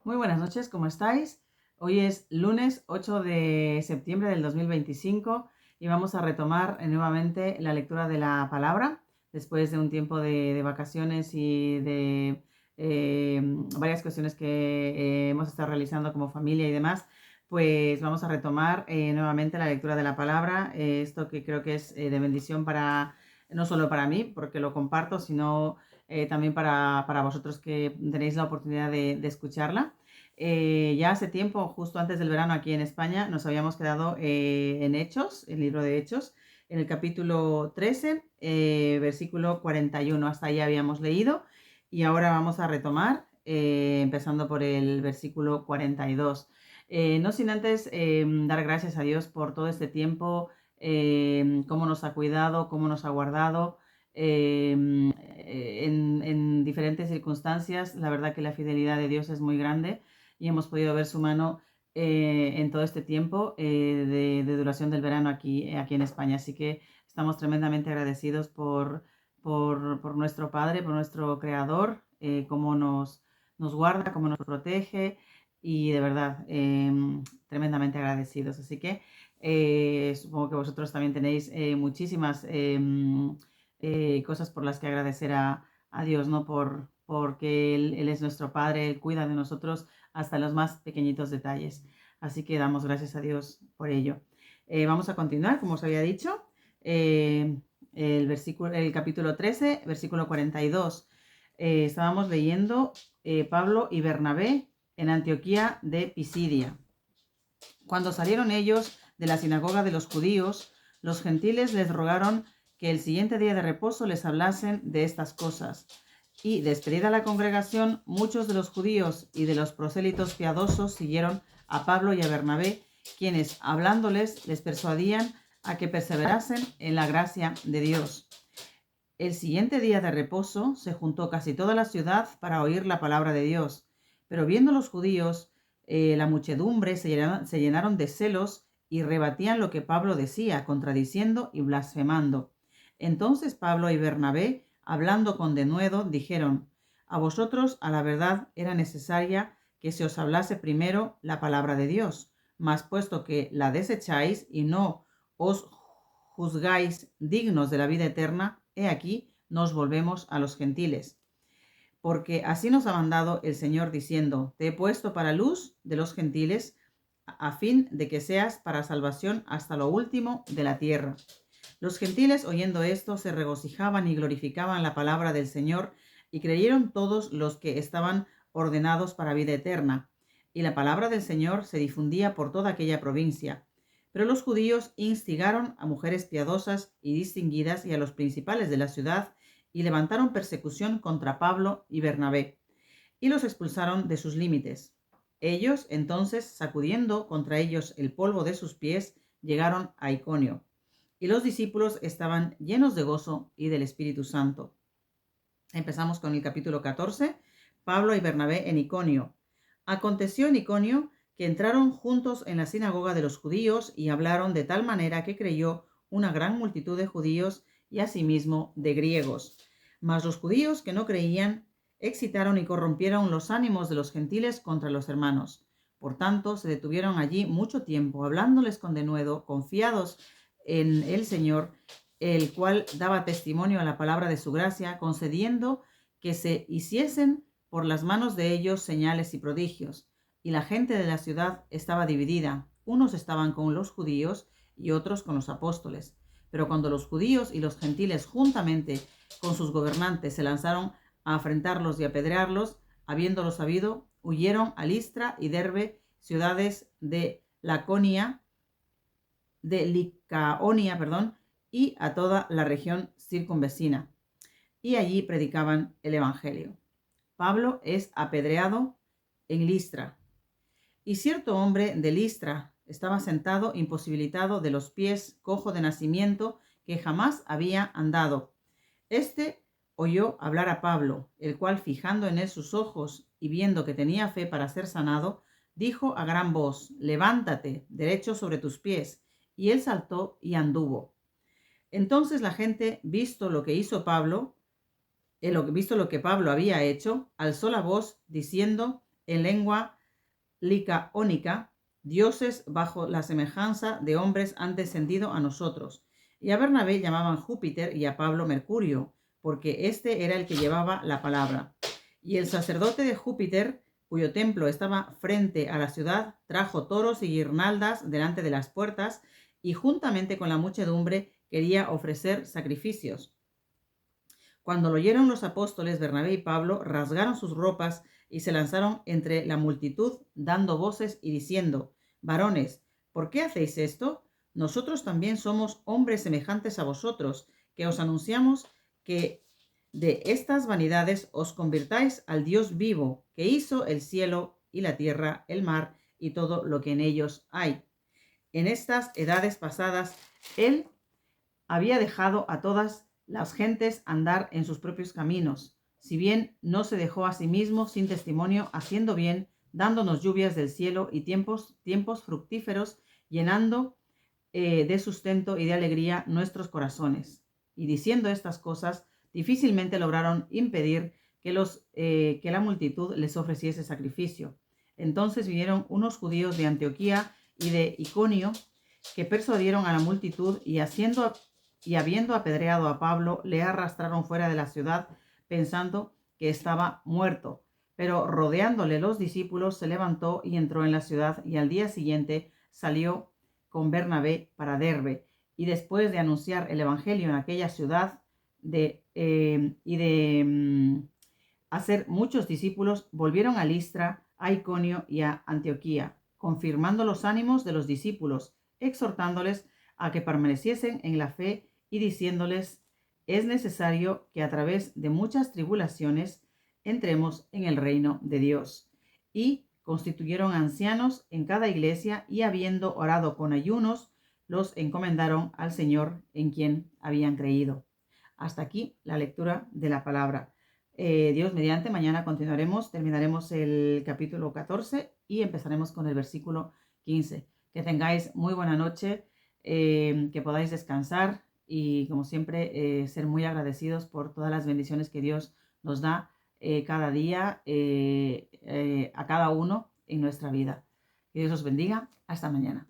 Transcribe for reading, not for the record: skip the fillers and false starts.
Muy buenas noches, ¿cómo estáis? Hoy es lunes 8 de septiembre del 2025 y vamos a retomar nuevamente la lectura de la palabra después de un tiempo de vacaciones y de eh, varias cuestiones que hemos estado realizando como familia y demás. Pues vamos a retomar nuevamente la lectura de la palabra, esto que creo que es de bendición para, no solo para mí, porque lo comparto, sino también para vosotros que tenéis la oportunidad de escucharla. Ya hace tiempo, justo antes del verano aquí en España, nos habíamos quedado en Hechos, el libro de Hechos, en el capítulo 13, versículo 41. Hasta ahí habíamos leído y ahora vamos a retomar, empezando por el versículo 42. No sin antes dar gracias a Dios por todo este tiempo, cómo nos ha cuidado, cómo nos ha guardado en diferentes circunstancias. La verdad que la fidelidad de Dios es muy grande y hemos podido ver su mano en todo este tiempo de duración del verano aquí en España. Así que estamos tremendamente agradecidos por nuestro Padre, por nuestro Creador, cómo nos guarda, cómo nos protege y de verdad, tremendamente agradecidos. Así que supongo que vosotros también tenéis muchísimas cosas por las que agradecer a Dios, ¿no? Porque Él es nuestro Padre, Él cuida de nosotros hasta los más pequeñitos detalles. Así que damos gracias a Dios por ello. Vamos a continuar, como os había dicho, el capítulo 13, versículo 42. Estábamos leyendo Pablo y Bernabé en Antioquía de Pisidia. Cuando salieron ellos de la sinagoga de los judíos, los gentiles les rogaron que el siguiente día de reposo les hablasen de estas cosas. Y despedida la congregación, muchos de los judíos y de los prosélitos piadosos siguieron a Pablo y a Bernabé, quienes, hablándoles, les persuadían a que perseverasen en la gracia de Dios. El siguiente día de reposo se juntó casi toda la ciudad para oír la palabra de Dios. Pero viendo los judíos la muchedumbre, se llenaron de celos y rebatían lo que Pablo decía, contradiciendo y blasfemando. Entonces Pablo y Bernabé, hablando con denuedo, dijeron: a vosotros, a la verdad, era necesaria que se os hablase primero la palabra de Dios, mas puesto que la desecháis y no os juzgáis dignos de la vida eterna, he aquí nos volvemos a los gentiles. Porque así nos ha mandado el Señor diciendo: te he puesto para luz de los gentiles, a fin de que seas para salvación hasta lo último de la tierra. Los gentiles, oyendo esto, se regocijaban y glorificaban la palabra del Señor, y creyeron todos los que estaban ordenados para vida eterna. Y la palabra del Señor se difundía por toda aquella provincia. Pero los judíos instigaron a mujeres piadosas y distinguidas y a los principales de la ciudad, y levantaron persecución contra Pablo y Bernabé, y los expulsaron de sus límites. Ellos, entonces, sacudiendo contra ellos el polvo de sus pies, llegaron a Iconio. Y los discípulos estaban llenos de gozo y del Espíritu Santo. Empezamos con el capítulo 14, Pablo y Bernabé en Iconio. Aconteció en Iconio que entraron juntos en la sinagoga de los judíos y hablaron de tal manera que creyó una gran multitud de judíos y asimismo de griegos. Mas los judíos que no creían excitaron y corrompieron los ánimos de los gentiles contra los hermanos. Por tanto, se detuvieron allí mucho tiempo, hablándoles con denuedo, confiados en el Señor, el cual daba testimonio a la palabra de su gracia, concediendo que se hiciesen por las manos de ellos señales y prodigios. Y la gente de la ciudad estaba dividida. Unos estaban con los judíos y otros con los apóstoles. Pero cuando los judíos y los gentiles juntamente con sus gobernantes se lanzaron a afrentarlos y apedrearlos, habiéndolo sabido, huyeron a Listra y Derbe, ciudades de Licaonia, y a toda la región circunvecina, y allí predicaban el evangelio. Pablo es apedreado en Listra. Y cierto hombre de Listra estaba sentado imposibilitado de los pies, cojo de nacimiento, que jamás había andado. Este oyó hablar a Pablo, el cual, fijando en él sus ojos y viendo que tenía fe para ser sanado, dijo a gran voz: levántate derecho sobre tus pies. Y él saltó y anduvo. Entonces la gente, visto lo que hizo Pablo, visto lo que Pablo había hecho, alzó la voz diciendo: en lengua licaónica, dioses bajo la semejanza de hombres han descendido a nosotros. Y a Bernabé llamaban Júpiter y a Pablo Mercurio, porque este era el que llevaba la palabra. Y el sacerdote de Júpiter, cuyo templo estaba frente a la ciudad, trajo toros y guirnaldas delante de las puertas, y juntamente con la muchedumbre quería ofrecer sacrificios. Cuando lo oyeron los apóstoles, Bernabé y Pablo rasgaron sus ropas y se lanzaron entre la multitud, dando voces y diciendo: varones, ¿por qué hacéis esto? Nosotros también somos hombres semejantes a vosotros, que os anunciamos que de estas vanidades os convirtáis al Dios vivo, que hizo el cielo y la tierra, el mar y todo lo que en ellos hay. En estas edades pasadas, él había dejado a todas las gentes andar en sus propios caminos, si bien no se dejó a sí mismo sin testimonio, haciendo bien, dándonos lluvias del cielo y tiempos fructíferos, llenando de sustento y de alegría nuestros corazones. Y diciendo estas cosas, difícilmente lograron impedir que la multitud les ofreciese sacrificio. Entonces vinieron unos judíos de Antioquía y de Iconio, que persuadieron a la multitud y habiendo apedreado a Pablo, le arrastraron fuera de la ciudad, pensando que estaba muerto. Pero rodeándole los discípulos, se levantó y entró en la ciudad, y al día siguiente salió con Bernabé para Derbe. Y después de anunciar el evangelio en aquella ciudad hacer muchos discípulos, volvieron a Listra, a Iconio y a Antioquía, confirmando los ánimos de los discípulos, exhortándoles a que permaneciesen en la fe y diciéndoles: es necesario que a través de muchas tribulaciones entremos en el reino de Dios. Y constituyeron ancianos en cada iglesia, y habiendo orado con ayunos, los encomendaron al Señor en quien habían creído. Hasta aquí la lectura de la palabra. Dios mediante, mañana terminaremos el capítulo 14 y empezaremos con el versículo 15. Que tengáis muy buena noche, que podáis descansar y, como siempre, ser muy agradecidos por todas las bendiciones que Dios nos da cada día a cada uno en nuestra vida. Que Dios os bendiga. Hasta mañana.